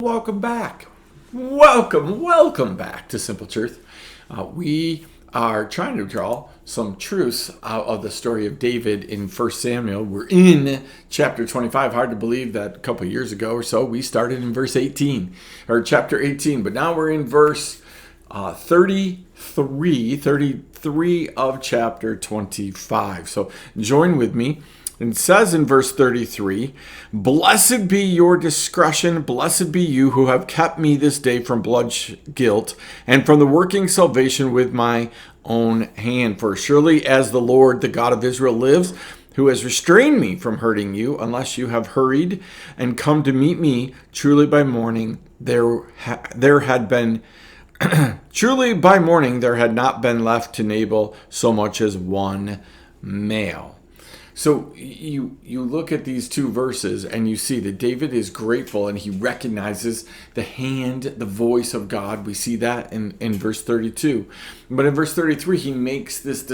welcome back. Welcome back to Simple Truth. We are trying to draw some truths out of the story of David in 1 Samuel. We're in chapter 25. Hard to believe that a couple of years ago or so we started in verse 18, or chapter 18, but now we're in verse 33 of chapter 25. So join with me. It says in verse 33, "Blessed be your discretion, blessed be you who have kept me this day from guilt, and from the working salvation with my own hand. For surely as the Lord, the God of Israel lives, who has restrained me from hurting you, unless you have hurried and come to meet me, truly by morning there had not been left to Nabal so much as one male." So you look at these two verses and you see that David is grateful and he recognizes the hand, the voice of God. We see that in verse 32. But in verse 33, he makes this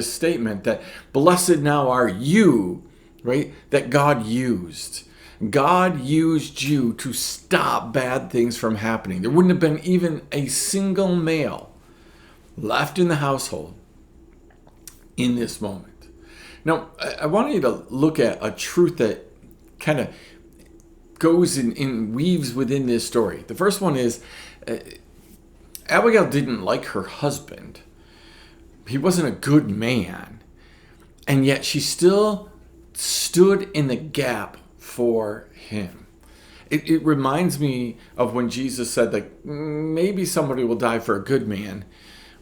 statement that blessed now are you, right? That God used. God used you to stop bad things from happening. There wouldn't have been even a single male left in the household in this moment. Now, I want you to look at a truth that kind of goes and weaves within this story. The first one is Abigail didn't like her husband. He wasn't a good man. And yet she still stood in the gap for him. It reminds me of when Jesus said, like, maybe somebody will die for a good man,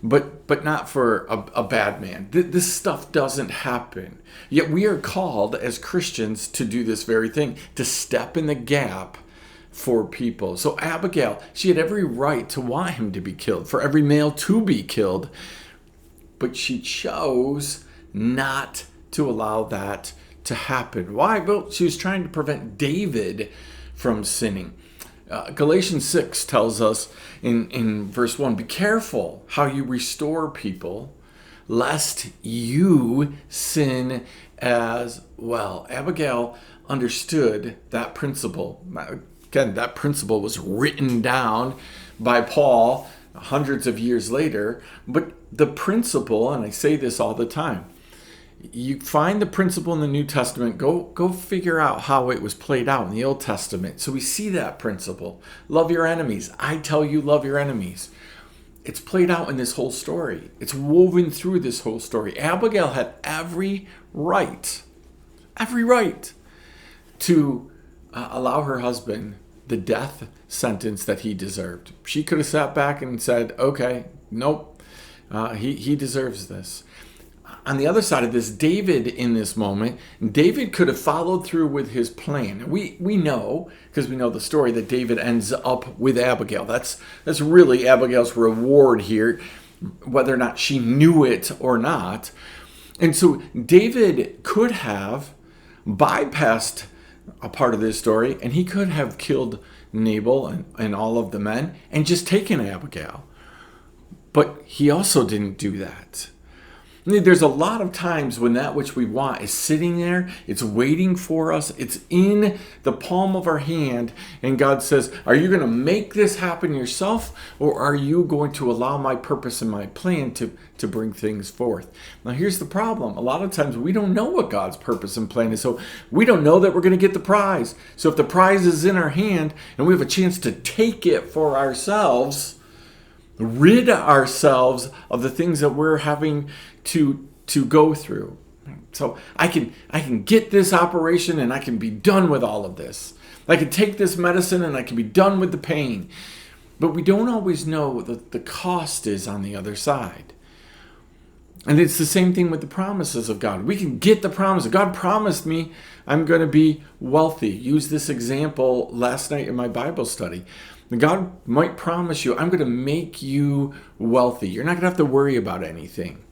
but not for a bad man. This stuff doesn't happen. Yet we are called as Christians to do this very thing, to step in the gap for people. So Abigail, she had every right to want him to be killed, for every male to be killed, but she chose not to allow that to happen. Why? Well, she was trying to prevent David from sinning. Galatians 6 tells us in verse 1, be careful how you restore people, lest you sin as well. Abigail understood that principle. Again, that principle was written down by Paul hundreds of years later. But the principle, and I say this all the time, you find the principle in the New Testament, go figure out how it was played out in the Old Testament. So we see that principle. Love your enemies. I tell you, love your enemies. It's played out in this whole story. It's woven through this whole story. Abigail had every right to allow her husband the death sentence that he deserved. She could have sat back and said, okay, nope, he deserves this. On the other side of this, David in this moment, David could have followed through with his plan. We know, because we know the story, that David ends up with Abigail. That's really Abigail's reward here, whether or not she knew it or not. And so David could have bypassed a part of this story, and he could have killed Nabal and all of the men and just taken Abigail. But he also didn't do that. There's a lot of times when that which we want is sitting there, it's waiting for us, it's in the palm of our hand, and God says, are you going to make this happen yourself, or are you going to allow my purpose and my plan to bring things forth? Now here's the problem. A lot of times we don't know what God's purpose and plan is, so we don't know that we're going to get the prize. So if the prize is in our hand and we have a chance to take it for ourselves, rid ourselves of the things that we're having to go through. So I can get this operation and I can be done with all of this. I can take this medicine and I can be done with the pain. But we don't always know what the cost is on the other side. And it's the same thing with the promises of God. We can get the promise. God promised me I'm going to be wealthy. Use this example last night in my Bible study. God might promise you, I'm going to make you wealthy. You're not going to have to worry about anything.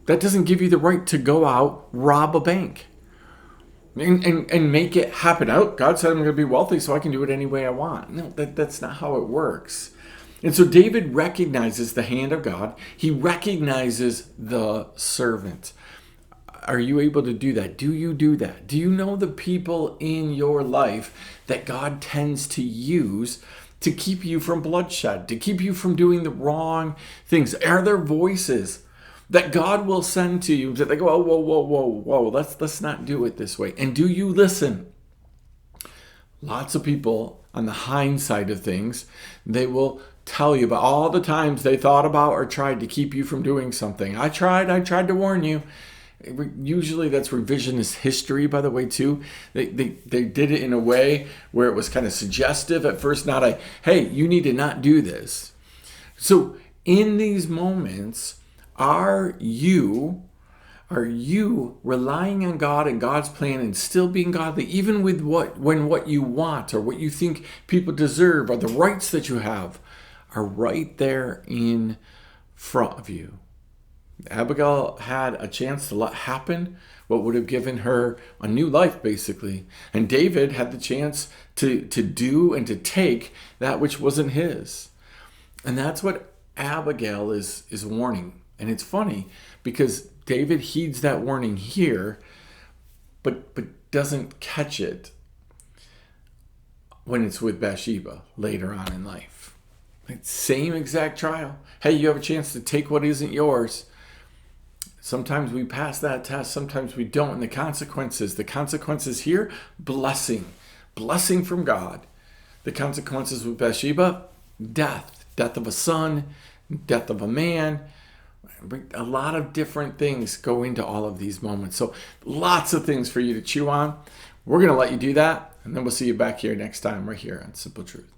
That doesn't give you the right to go out, rob a bank, and make it happen. Oh, God said I'm going to be wealthy, so I can do it any way I want. No, that's not how it works. And so David recognizes the hand of God. He recognizes the servant. Are you able to do that? Do you do that? Do you know the people in your life that God tends to use to keep you from bloodshed, to keep you from doing the wrong things? Are there voices that God will send to you that they go, oh, whoa, whoa, whoa, whoa, let's not do it this way? And do you listen? Lots of people on the hindsight of things, they will tell you about all the times they thought about or tried to keep you from doing something. I tried to warn you. Usually that's revisionist history, by the way, too. They did it in a way where it was kind of suggestive at first, not a, hey, you need to not do this. So in these moments, are you relying on God and God's plan and still being godly, even with what you want or what you think people deserve or the rights that you have are right there in front of you? Abigail had a chance to let happen what would have given her a new life, basically. And David had the chance to do and to take that which wasn't his. And that's what Abigail is warning. And it's funny because David heeds that warning here, but doesn't catch it when it's with Bathsheba later on in life. Like, same exact trial. Hey, you have a chance to take what isn't yours. Sometimes we pass that test, sometimes we don't. And the consequences here, blessing from God. The consequences with Bathsheba, death of a son, death of a man. A lot of different things go into all of these moments. So lots of things for you to chew on. We're going to let you do that, and then we'll see you back here next time right here on Simple Truth.